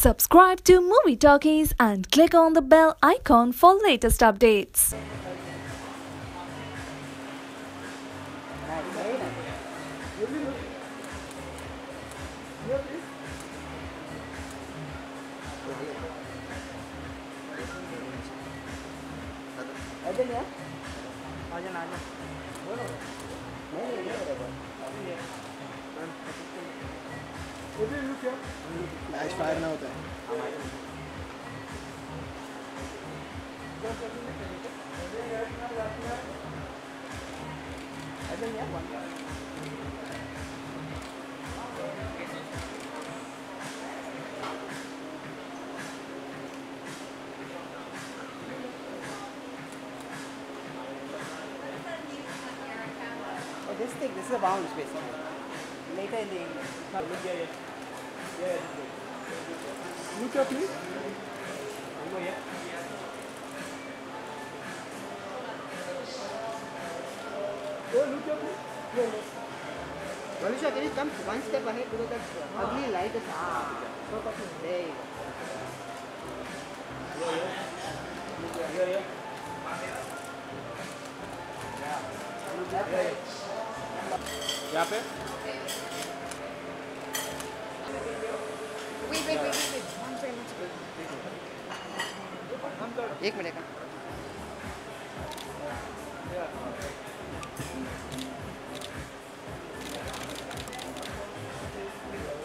Subscribe to Movie Talkies and click on the bell icon for latest updates. Match fire ना होता है। This is a bounce basically. Later in the evening. Look at me. Oh, look at me. Manisha, can you come one step ahead because that ugly light is there you go. यहाँ पे Wait. एक minute का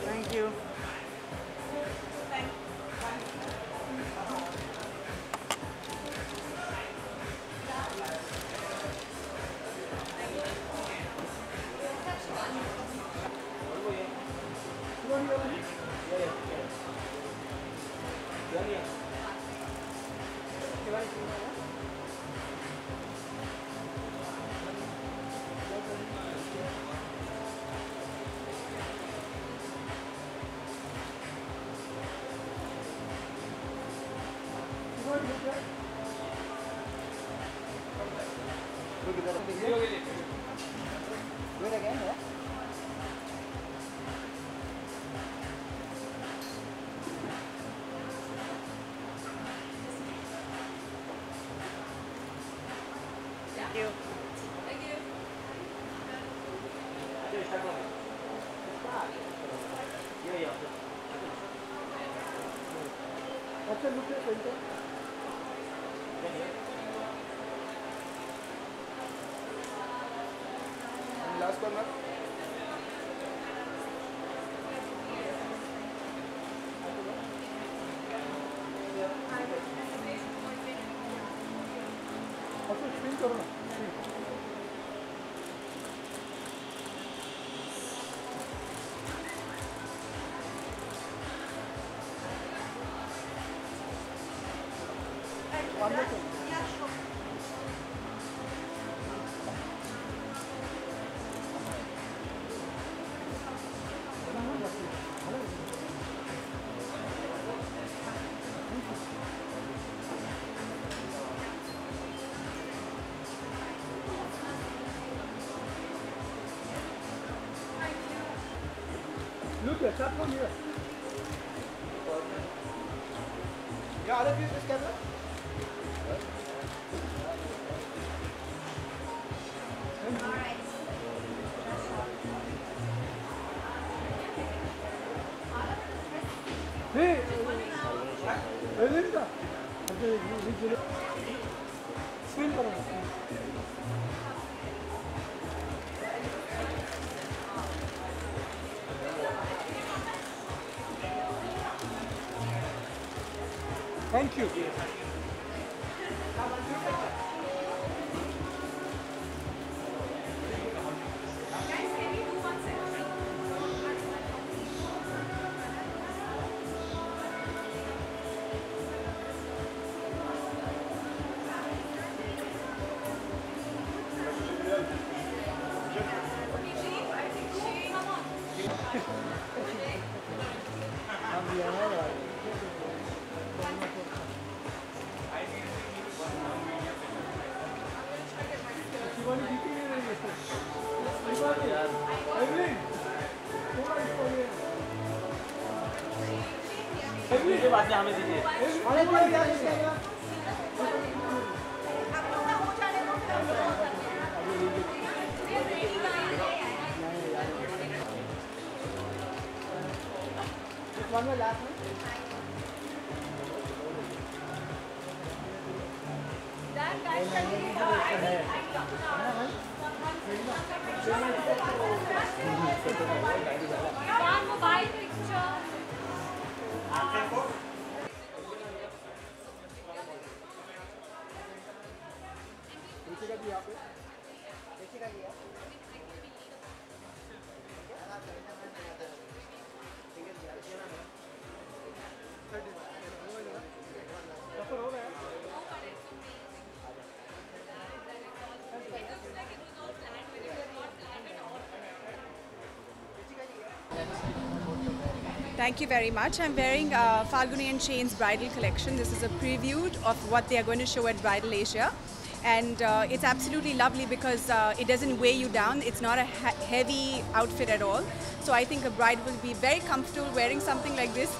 thank you Do it again, yeah? Thank you. अच्छा look at center. Last one, अच्छा spin करो ना. One more thing. Look at that one here. Yeah, other view this camera. Hey, Linda. Spin करो ना. Thank you. One more last one. Thank you very much. I'm wearing Falguni and Shane's bridal collection. This is a preview of what they are going to show at Bridal Asia. And it's absolutely lovely because it doesn't weigh you down. It's not a heavy outfit at all. So I think a bride will be very comfortable wearing something like this,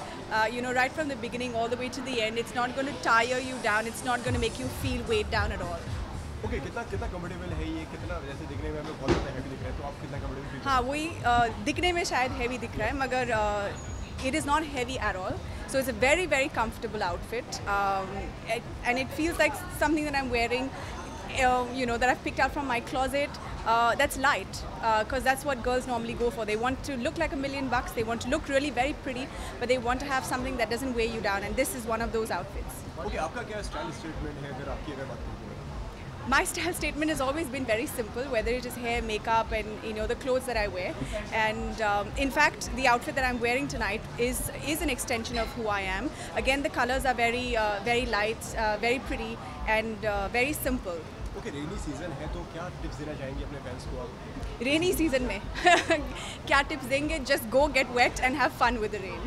you know, right from the beginning all the way to the end. It's not going to tire you down. It's not going to make you feel weighed down at all. Okay, कितना comfortable है ये, कितना जैसे दिखने में हमें बहुत ज़्यादा हेवी दिख रहा है, तो आप कितना कंफर्टेबल फील? हाँ, वही दिखने में शायद heavy दिख रहा है, मगर it is not heavy at all. So it's a very, very comfortable outfit, and it feels like something that I'm wearing, you know, that I've picked out from my closet. That's light, because that's what girls normally go for. They want to look like $1 million. They want to look really very pretty, but they want to have something that doesn't weigh you down. And this is one of those outfits. Okay, आपका क्या style statement है अगर आपकी बात करें? My style statement has always been very simple, whether it is hair, makeup, and you know the clothes that I wear. And in fact, the outfit that I'm wearing tonight is an extension of who I am. Again, the colors are very very light, very pretty, and very simple. Okay, rainy season है तो क्या tips देना चाहेंगे अपने fans को आप? Rainy season में क्या tips देंगे? Just go get wet and have fun with the rain.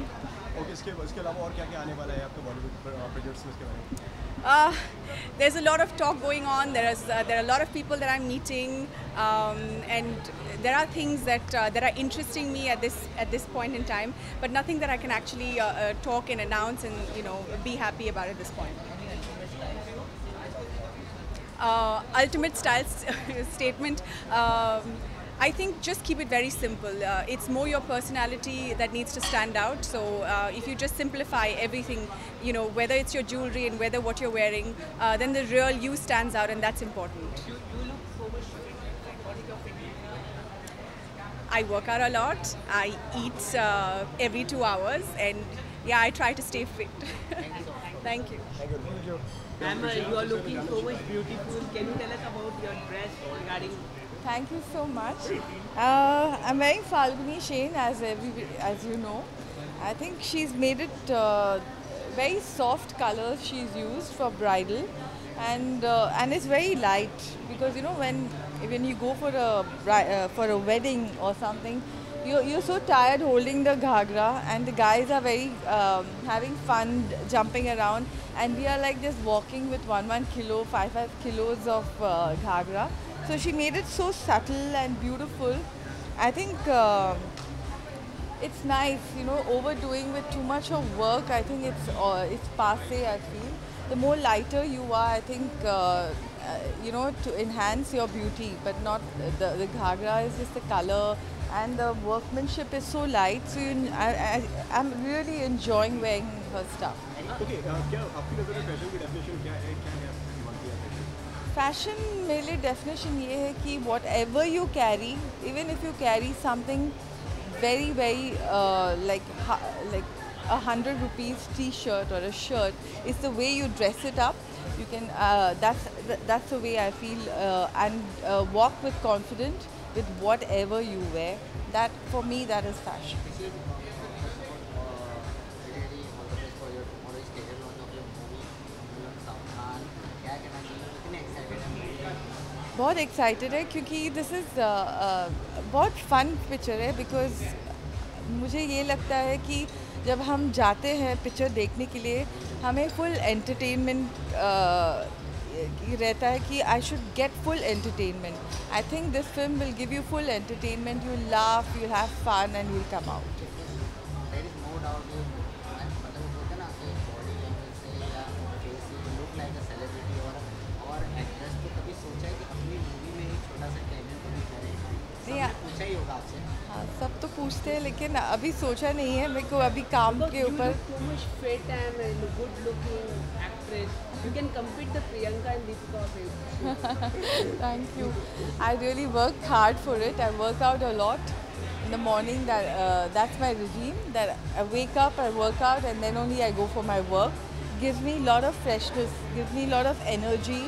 Okay, इसके अलावा और क्या आने वाला है आपके Bollywood projects में इसके बारे में? There's a lot of talk going on. There are a lot of people that I'm meeting, and there are things that are interesting me at this point in time, but nothing that I can actually talk and announce and be happy about at this point. Ultimate style statement. I think just keep it very simple. It's more your personality that needs to stand out. So if you just simplify everything, whether it's your jewelry and whether what you're wearing, then the real you stands out, and that's important. You look so much fit. What is your fitness? I work out a lot. I eat every 2 hours, and yeah, I try to stay fit. Thank you. Thank you. Emma, you are looking so much beautiful. Can you tell us about your dress regarding? Thank you so much. I'm wearing Falguni Shane, as you know. I think she's made it very soft colors she's used for bridal, and it's very light because when you go for a wedding or something, you're so tired holding the ghagra, and the guys are very having fun jumping around, and we are like just walking with 1 kilo, 5 kilos of ghagra. So she made it so subtle and beautiful. I think it's nice, overdoing with too much of work. I think it's passé, I feel. The more lighter you are, I think, to enhance your beauty, but not the ghagra is just the color, and the workmanship is so light. So I'm really enjoying wearing her stuff. Okay, क्या आपकी नज़र में fashion की definition क्या है आपकी मानती है फैशन? फैशन मेरे लिए डेफिनेशन ये है कि whatever you carry, even if you carry something very very like 100 rupees t-shirt or a shirt, it's the way you dress it up. You can that's the way I feel, and walk with confidence with whatever you wear. That for me, that is fashion. बहुत excited है क्योंकि this is बहुत fun picture है, because मुझे ये लगता है कि जब हम जाते हैं पिक्चर देखने के लिए, हमें फुल एंटरटेनमेंट रहता है कि I should get full entertainment. I think this film will give you full entertainment. You laugh, you have fun, and you will come out. पूछते हैं लेकिन अभी सोचा नहीं है मेरे को अभी काम के You ऊपर. look too much fit and a good looking actress. You can compete the Priyanka and Deepika of it. Thank you. I really work hard for it. I work out a lot in the morning. That's my regime. That I wake up, I work out, and then only I go for my work. Gives me a lot of freshness. Gives me a lot of energy.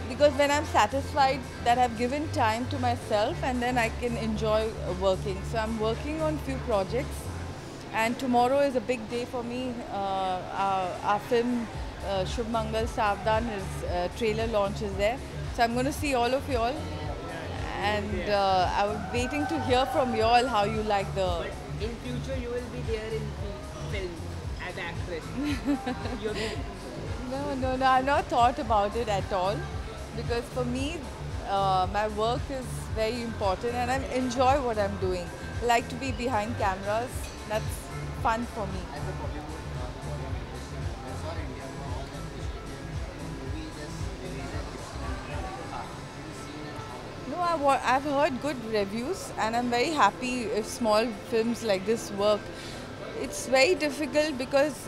Because when I'm satisfied that I've given time to myself, and then I can enjoy working. So I'm working on few projects, and tomorrow is a big day for me. Our film Shubh Mangal Savdhan is trailer launch is there. So I'm going to see all of you all, and I'm waiting to hear from you all how you like the. In future, you will be there in film as an actress. You're No, I've not thought about it at all, because for me, my work is very important, and I enjoy what I'm doing. I like to be behind cameras. That's fun for me. No, I've heard good reviews, and I'm very happy if small films like this work. It's very difficult because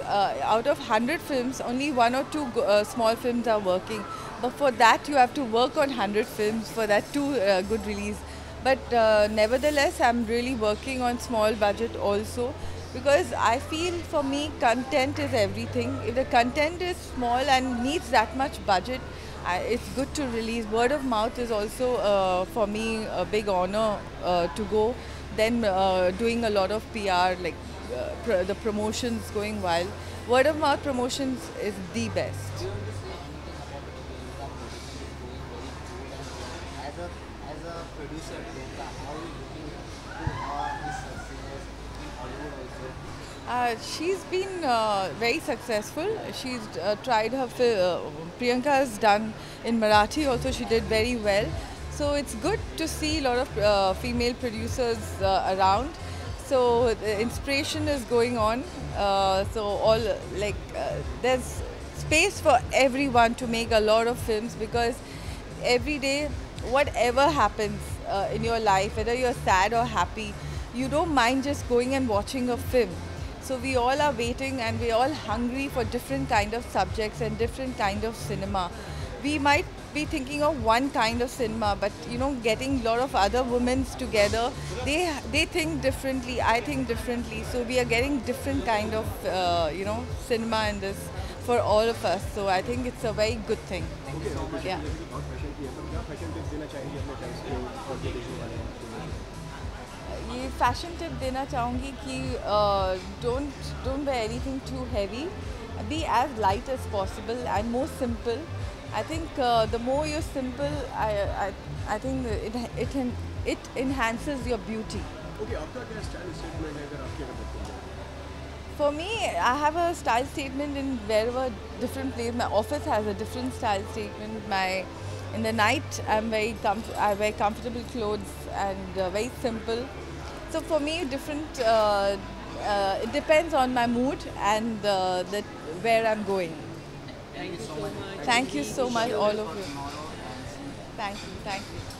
out of 100 films, only 1 or 2 small films are working. But for that, you have to work on 100 films for that good release. But nevertheless, I'm really working on small budget also, because I feel for me content is everything. If the content is small and needs that much budget, it's good to release. Word of mouth is also for me a big honor to go. Then doing a lot of PR, like the promotions going wild. Word of mouth promotions is the best. As a producer, how are you looking to this success in Hollywood also? She's been very successful. She's tried her Priyanka has done in Marathi also. She did very well. So it's good to see a lot of female producers around. So the inspiration is going on. There's space for everyone to make a lot of films, because every day, whatever happens in your life, whether you're sad or happy, you don't mind just going and watching a film. So we all are waiting, and we're all hungry for different kind of subjects and different kind of cinema. We might be thinking of one kind of cinema, but getting a lot of other women together, they think differently, I think differently. So we are getting different kind of cinema in this for all of us. So I think it's a very good thing. Yeah. ये fashion tip देना चाहूँगी कि don't wear anything too heavy. Be as light as possible and more simple. I think the more you're simple, I think it enhances your beauty. Okay, आपका क्या style statement है अगर आपके अगर बताएं? For me, I have a style statement in wherever different place. My office has a different style statement. In the night, I wear comfortable clothes and very simple. So for me, different. It depends on my mood and where I'm going. Thank you so much. Thank you so much, all of you. Thank you.